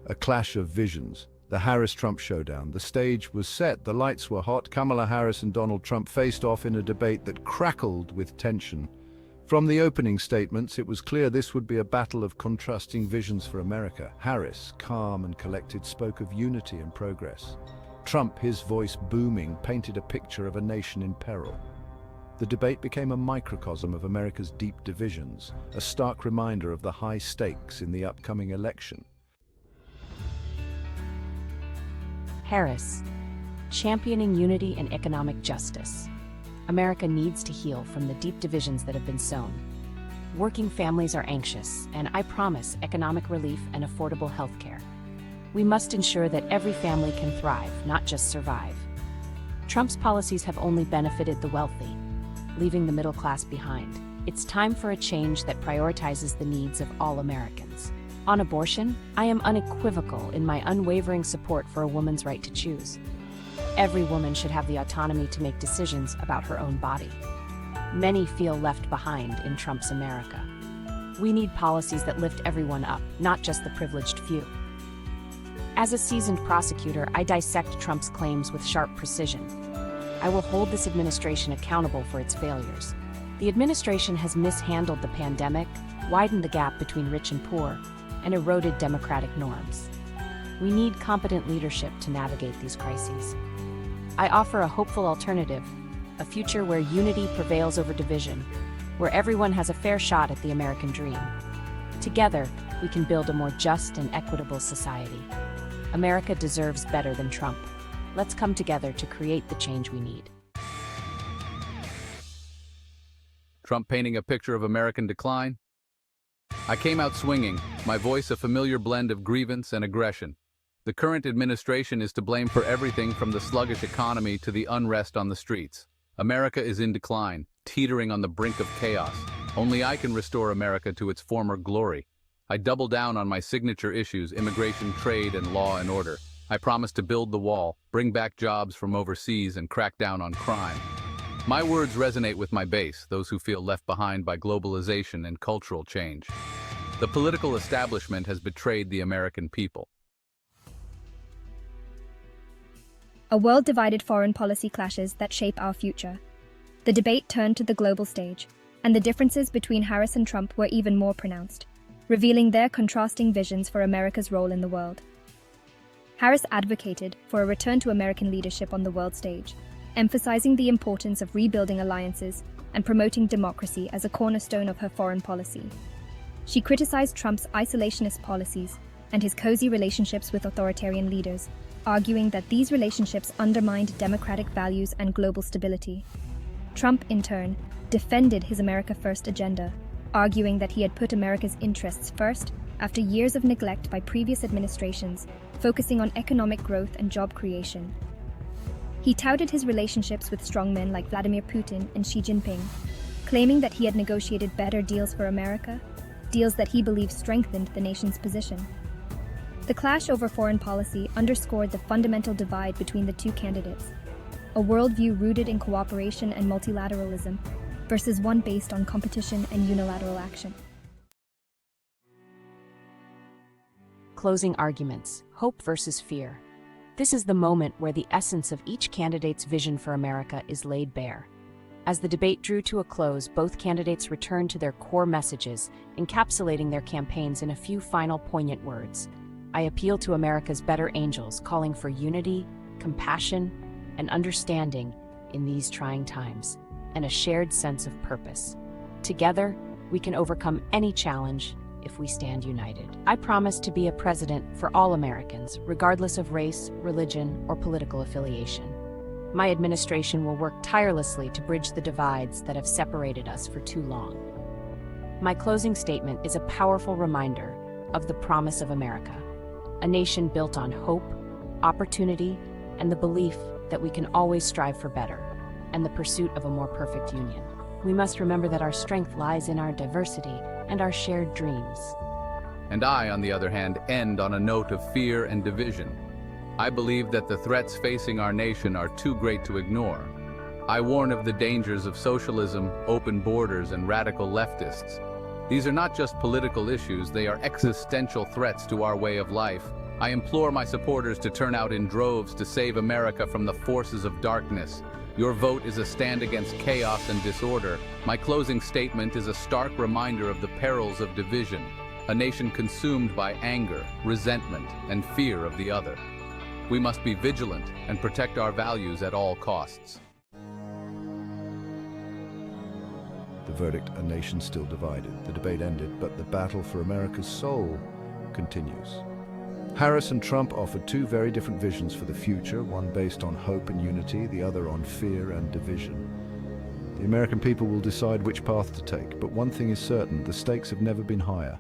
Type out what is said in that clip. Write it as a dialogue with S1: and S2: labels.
S1: A clash of visions. The Harris-Trump showdown. The stage was set, the lights were hot. Kamala Harris and Donald Trump faced off in a debate that crackled with tension. From the opening statements, it was clear this would be a battle of contrasting visions for America. Harris, calm and collected, spoke of unity and progress. Trump, his voice booming, painted a picture of a nation in peril. The debate became a microcosm of America's deep divisions, a stark reminder of the high stakes in the upcoming election.
S2: Harris, championing unity and economic justice. America needs to heal from the deep divisions that have been sown. Working families are anxious, and I promise economic relief and affordable health care. We must ensure that every family can thrive, not just survive. Trump's policies have only benefited the wealthy, leaving the middle class behind. It's time for a change that prioritizes the needs of all Americans. On abortion, I am unequivocal in my unwavering support for a woman's right to choose. Every woman should have the autonomy to make decisions about her own body. Many feel left behind in Trump's America. We need policies that lift everyone up, not just the privileged few. As a seasoned prosecutor, I dissect Trump's claims with sharp precision. I will hold this administration accountable for its failures. The administration has mishandled the pandemic, widened the gap between rich and poor, and eroded democratic norms. We need competent leadership to navigate these crises. I offer a hopeful alternative, a future where unity prevails over division, where everyone has a fair shot at the American dream. Together, we can build a more just and equitable society. America deserves better than Trump. Let's come together to create the change we need.
S3: Trump painting a picture of American decline? I came out swinging, my voice a familiar blend of grievance and aggression. The current administration is to blame for everything from the sluggish economy to the unrest on the streets. America is in decline, teetering on the brink of chaos. Only I can restore America to its former glory. I double down on my signature issues: immigration, trade, and law and order. I promise to build the wall, bring back jobs from overseas, and crack down on crime. My words resonate with my base, those who feel left behind by globalization and cultural change. The political establishment has betrayed the American people.
S4: A world divided, foreign policy clashes that shape our future. The debate turned to the global stage, and the differences between Harris and Trump were even more pronounced, revealing their contrasting visions for America's role in the world. Harris advocated for a return to American leadership on the world stage, emphasizing the importance of rebuilding alliances and promoting democracy as a cornerstone of her foreign policy. She criticized Trump's isolationist policies and his cozy relationships with authoritarian leaders, arguing that these relationships undermined democratic values and global stability. Trump, in turn, defended his America First agenda, arguing that he had put America's interests first after years of neglect by previous administrations, focusing on economic growth and job creation. He touted his relationships with strongmen like Vladimir Putin and Xi Jinping, claiming that he had negotiated better deals for America, deals that he believed strengthened the nation's position. The clash over foreign policy underscored the fundamental divide between the two candidates, a worldview rooted in cooperation and multilateralism versus one based on competition and unilateral action.
S2: Closing arguments: hope versus fear. This is the moment where the essence of each candidate's vision for America is laid bare. As the debate drew to a close, both candidates returned to their core messages, encapsulating their campaigns in a few final poignant words. I appeal to America's better angels, calling for unity, compassion, and understanding in these trying times, and a shared sense of purpose. Together, we can overcome any challenge if we stand united. I promise to be a president for all Americans, regardless of race, religion, or political affiliation. My administration will work tirelessly to bridge the divides that have separated us for too long. My closing statement is a powerful reminder of the promise of America, a nation built on hope, opportunity, and the belief that we can always strive for better, and the pursuit of a more perfect union. We must remember that our strength lies in our diversity and our shared dreams.
S3: And I, on the other hand, end on a note of fear and division. I believe that the threats facing our nation are too great to ignore. I warn of the dangers of socialism, open borders, and radical leftists. These are not just political issues, they are existential threats to our way of life, I implore my supporters to turn out in droves to save America from the forces of darkness. Your vote is a stand against chaos and disorder. My closing statement is a stark reminder of the perils of division, a nation consumed by anger, resentment, and fear of the other. We must be vigilant and protect our values at all costs.
S1: The verdict, a nation still divided. The debate ended, but the battle for America's soul continues. Harris and Trump offered two very different visions for the future, one based on hope and unity, the other on fear and division. The American people will decide which path to take, but one thing is certain, the stakes have never been higher.